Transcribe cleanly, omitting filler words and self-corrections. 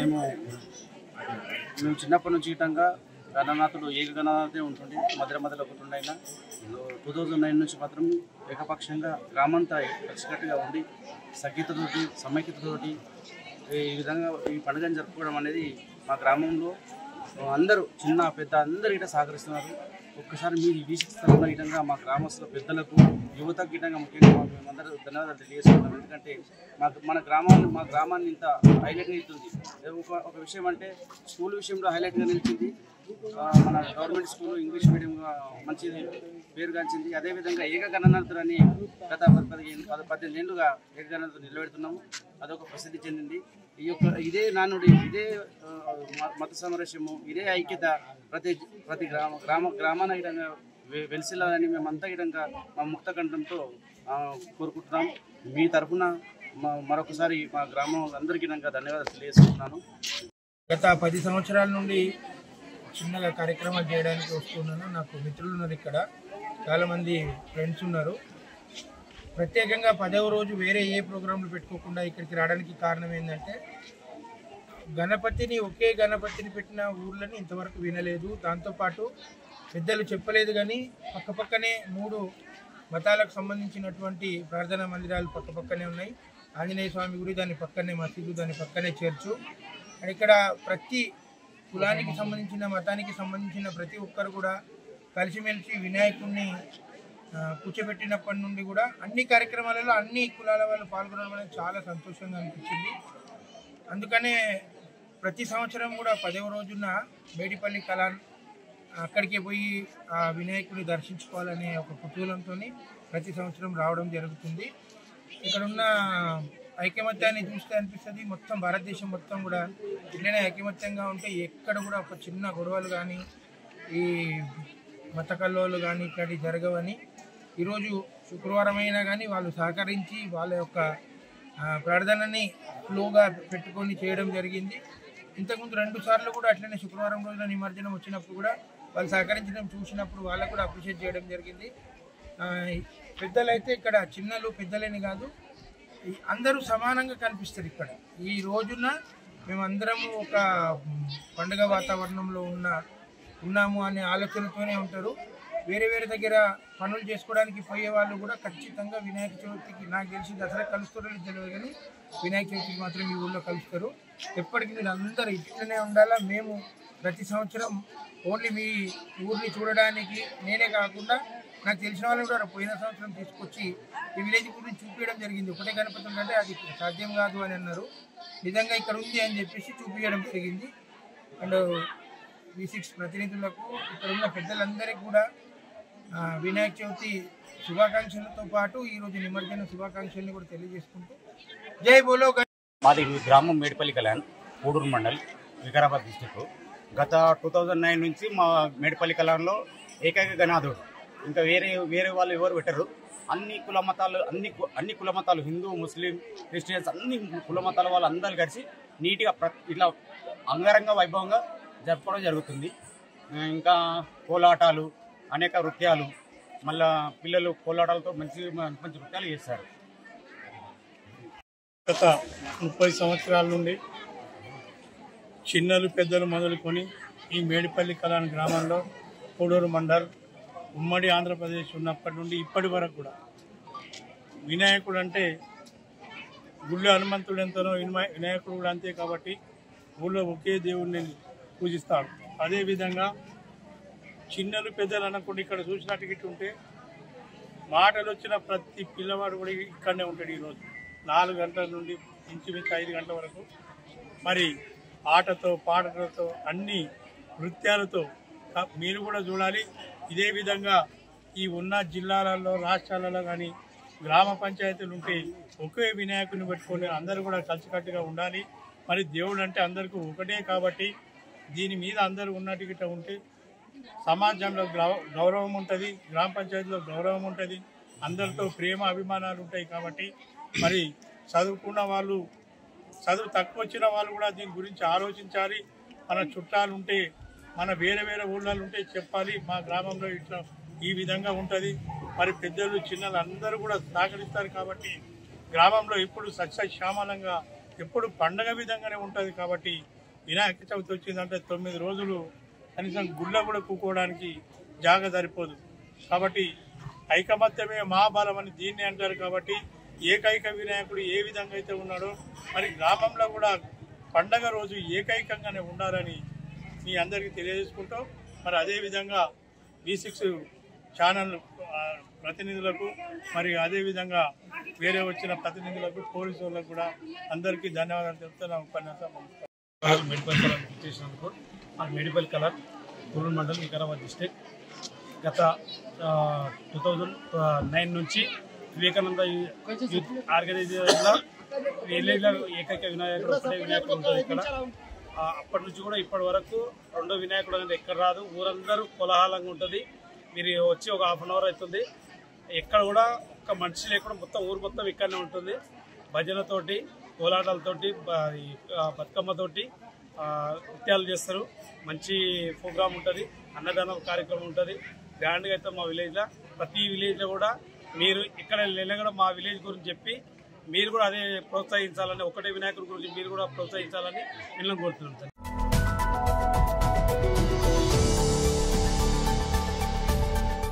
మేము చిన్నప్పటి నుంచి ఇటంగా గణనాథుడు ఏకగణనాథే ఉంటుంది. మధ్యలో ఒకటి ఉండైనా 2009 నుంచి మాత్రం ఏకపక్షంగా గ్రామంతా కలిసికట్టుగా ఉండి సఖ్యతతోటి సమైక్యతతోటి ఈ విధంగా ఈ పండుగను జరుపుకోవడం అనేది మా గ్రామంలో అందరూ చిన్న పెద్ద అందరూ ఇట సహకరిస్తున్నారు. ఒక్కసారి మీరు వీక్షిస్తున్న విధంగా మా గ్రామస్తుల పెద్దలకు యువతకు గిటంగా ముఖ్యంగా మేమందరూ ధన్యవాదాలు తెలియజేస్తున్నాం. ఎందుకంటే మా గ్రామాన్ని ఇంత హైలైట్గా అవుతుంది. ఒక విషయం అంటే స్కూల్ విషయంలో హైలైట్గా నిలిచింది. మన గవర్నమెంట్ స్కూల్ ఇంగ్లీష్ మీడియంగా మంచి పేరుగాంచింది. అదేవిధంగా ఏకగణనాథులని గత 18 ఏళ్ళుగా ఏకగణనాథుడు నిలబెడుతున్నాము. అదొక ప్రసిద్ధి చెందింది. ఇదే నానుడి, ఇదే మత సామరస్యము, ఇదే ఐక్యత ప్రతి గ్రామాన విధంగా వెలిసిల్లాలని మేమంతా విధంగా మా ముక్త కంఠంతో కోరుకుంటున్నాం. మీ తరఫున మరొకసారి మా గ్రామం అందరికీ ధన్యవాదాలు తెలియజేస్తున్నాను. గత 10 సంవత్సరాల నుండి చిన్నగా కార్యక్రమాలు చేయడానికి వస్తున్నాను. నాకు మిత్రులు ఉన్నారు, ఇక్కడ చాలామంది ఫ్రెండ్స్ ఉన్నారు. ప్రత్యేకంగా 10వ రోజు వేరే ఏ ప్రోగ్రాంలు పెట్టుకోకుండా ఇక్కడికి రావడానికి కారణం ఏంటంటే ఒకే గణపతిని పెట్టిన ఊర్లని ఇంతవరకు వినలేదు. దాంతోపాటు పెద్దలు చెప్పలేదు, కానీ పక్కపక్కనే 3 మతాలకు సంబంధించినటువంటి ప్రార్థనా మందిరాలు పక్కపక్కనే ఉన్నాయి. ఆంజనేయ స్వామి గుడి, దాని పక్కనే మసీదు, దాని పక్కనే చర్చు. ఇక్కడ ప్రతి కులానికి సంబంధించిన మతానికి సంబంధించిన ప్రతి ఒక్కరు కూడా కలిసిమెలిసి వినాయకుడిని కూర్చోబెట్టినప్పటి నుండి కూడా అన్ని కార్యక్రమాలలో అన్ని కులాల వాళ్ళు పాల్గొనడం అనేది చాలా సంతోషంగా అనిపించింది. అందుకనే ప్రతి సంవత్సరం కూడా 10వ రోజున మేడిపల్లి కళాన్ అక్కడికి పోయి ఆ వినాయకుడిని దర్శించుకోవాలనే ఒక కుతూహలంతో ప్రతి సంవత్సరం రావడం జరుగుతుంది. ఇక్కడ ఉన్న ఐకమత్యాన్ని చూస్తే అనిపిస్తుంది మొత్తం భారతదేశం మొత్తం కూడా ఇట్లనే ఐకమత్యంగా ఉంటే ఎక్కడ కూడా ఒక చిన్న గొడవలు కానీ ఈ మత కల్లోలు కానీ ఇక్కడి జరగవని ఈరోజు శుక్రవారం అయినా కానీ వాళ్ళు సహకరించి వాళ్ళ యొక్క ప్రార్థనని ఫ్లోగా పెట్టుకొని చేయడం జరిగింది. ఇంతకుముందు 2 సార్లు కూడా అట్లనే శుక్రవారం రోజున నిమజ్జనం వచ్చినప్పుడు కూడా వాళ్ళు సహకరించడం చూసినప్పుడు వాళ్ళకు కూడా అప్రిషియేట్ చేయడం జరిగింది. పెద్దలైతే ఇక్కడ చిన్నలు పెద్దలని కాదు, అందరూ సమానంగా కనిపిస్తారు. ఇక్కడ ఈ రోజున మేమందరము ఒక పండుగ వాతావరణంలో ఉన్నాము అనే ఆలోచనతోనే ఉంటారు. వేరే దగ్గర పనులు చేసుకోవడానికి పోయే వాళ్ళు కూడా ఖచ్చితంగా వినాయక చవితికి, నాకు తెలిసి దసరా కలుస్తారో తెలియదు కానీ వినాయక చవితికి మాత్రం ఈ ఊళ్ళో కలుస్తారు. ఎప్పటికీ మీరు అందరూ ఇట్లనే ఉండాలా. మేము ప్రతి సంవత్సరం ఓన్లీ మీ ఊరిని చూడడానికి నేనే కాకుండా నాకు తెలిసిన వాళ్ళు కూడా పోయిన సంవత్సరం తీసుకొచ్చి ఈ విలేజ్ గురించి చూపించడం జరిగింది. ఒకటే గణపతి అంటే అది సాధ్యం కాదు అని అన్నారు. నిజంగా ఇక్కడ ఉంది అని చెప్పేసి చూపించడం జరిగింది. అండ్ V6 ప్రతినిధులకు, ఇక్కడ ఉన్న పెద్దలందరికీ కూడా వినాయక చవితి శుభాకాంక్షలతో పాటు ఈరోజు నిమజ్జన శుభాకాంక్షల్ని కూడా తెలియజేసుకుంటూ జై బోలో. మాది గ్రామం మేడిపల్లి కళ్యాణ్, పూడూరు మండల్, వికారాబాద్ డిస్టిక్. గత 2009 నుంచి మా మేడిపల్లి కళ్యాణ్లో ఏకైక గణనాథుడు, ఇంకా వేరే వాళ్ళు ఎవరు పెట్టరు. అన్ని కుల మతాలు హిందూ, ముస్లిం, క్రిస్టియన్స్ అన్ని కుల మతాల వాళ్ళు అందరూ కలిసి నీట్గా ఇట్లా అంగరంగ వైభవంగా జరుపుకోవడం జరుగుతుంది. ఇంకా కోలాటాలు, అనేక నృత్యాలు, మళ్ళా పిల్లలు కోలాటాలతో మంచి నృత్యాలు చేస్తారు. గత 30 సంవత్సరాల నుండి చిన్నలు పెద్దలు మొదలుకొని ఈ మేడిపల్లి కళ్యాణ్ గ్రామంలో పూడూరు మండల్ ఉమ్మడి ఆంధ్రప్రదేశ్ ఉన్నప్పటి నుండి ఇప్పటి వరకు కూడా వినాయకుడు అంటే గుళ్ళో హనుమంతుడు ఎంతనో వినాయకుడు కూడా అంతే. కాబట్టి ఊళ్ళో ఒకే దేవుడిని పూజిస్తాడు. అదేవిధంగా చిన్నలు పెద్దలు అనకుండా ఇక్కడ చూసినట్టు ఉంటే మాటలు వచ్చిన ప్రతి పిల్లవాడు కూడా ఇక్కడనే ఉంటాడు. ఈరోజు 4 గంటల నుండి ఇంచుమించు 5 గంటల వరకు మరి ఆటతో పాటలతో అన్ని నృత్యాలతో మీరు కూడా చూడాలి. ఇదే విధంగా ఈ ఉన్న జిల్లాలలో, రాష్ట్రాలలో కానీ గ్రామ పంచాయతీలు ఉంటే ఒకే వినాయకుని పెట్టుకొని అందరూ కూడా కలిసికట్టుగా ఉండాలి. మరి దేవుడు అంటే అందరికీ ఒకటే కాబట్టి దీని మీద అందరూ ఉన్నట్టుగా ఉంటే సమాజంలో గౌరవం ఉంటుంది, గ్రామ పంచాయతీలో గౌరవం ఉంటుంది, అందరితో ప్రేమ అభిమానాలు ఉంటాయి. కాబట్టి మరి చదువుకున్న వాళ్ళు, చదువు తక్కువ వచ్చిన వాళ్ళు కూడా దీని గురించి ఆలోచించాలి. మన చుట్టాలు ఉంటే, మన వేరే ఊళ్ళలో ఉంటే చెప్పాలి, మా గ్రామంలో ఇట్లా ఈ విధంగా ఉంటుంది. మరి పెద్దలు చిన్నలు అందరూ కూడా సహకరిస్తారు. కాబట్టి గ్రామంలో ఇప్పుడు సస్యశ్యామలంగా ఎప్పుడు పండగ విధంగానే ఉంటుంది. కాబట్టి వినాయక చవితి వచ్చిందంటే 9 రోజులు కనీసం గుళ్ళ కూడా కూకోవడానికి జాగ సరిపోదు. కాబట్టి ఐకమత్యమే మహాబలం అని దీన్ని అంటారు. కాబట్టి ఏకైక వినాయకుడు ఏ విధంగా అయితే ఉన్నాడో మరి గ్రామంలో కూడా పండగ రోజు ఏకైకంగానే ఉండాలని మీ అందరికీ తెలియజేసుకుంటూ మరి అదేవిధంగా V6 ఛానల్ ప్రతినిధులకు మరి అదేవిధంగా వేరే వచ్చిన ప్రతినిధులకు పోలీసు వాళ్ళకు కూడా అందరికీ ధన్యవాదాలు చెప్తూ నా ఉపన్యాసం మేడిపల్లి కలర్ చేసినందుకు మేడిపల్లి కలర్ పూడూరు మండలం వికారాబాద్ డిస్టిక్ గత 2009 నుంచి వివేకానంద యూత్ ఆర్గనైజేషన్లో విలేజ్లో ఏకైక వినాయకుడు ఒకటే వినాయకుడు ఉంటుంది ఇక్కడ. అప్పటి నుంచి కూడా ఇప్పటి వరకు రెండో వినాయకుడు అనేది ఎక్కడ రాదు. ఊరందరూ కోలాహలంగా ఉంటుంది. మీరు వచ్చి ఒక హాఫ్ అన్ అవర్ అవుతుంది. ఎక్కడ కూడా ఒక్క మనిషి లేకుండా మొత్తం ఊరు మొత్తం ఇక్కడనే ఉంటుంది. భజనతోటి, కోలాటాలతోటి, బతుకమ్మతోటి నృత్యాలు చేస్తారు. మంచి ప్రోగ్రామ్ ఉంటుంది. అన్నదానం కార్యక్రమం ఉంటుంది. గ్రాండ్గా అయితే మా విలేజ్లో ప్రతి విలేజ్లో కూడా మీరు ఇక్కడ వెళ్ళినా కూడా మా విలేజ్ గురించి చెప్పి మీరు కూడా అదే ప్రోత్సహించాలని, ఒకటే వినాయకుడి గురించి మీరు కూడా ప్రోత్సహించాలని మిమ్మల్ని కోరుతున్నాం.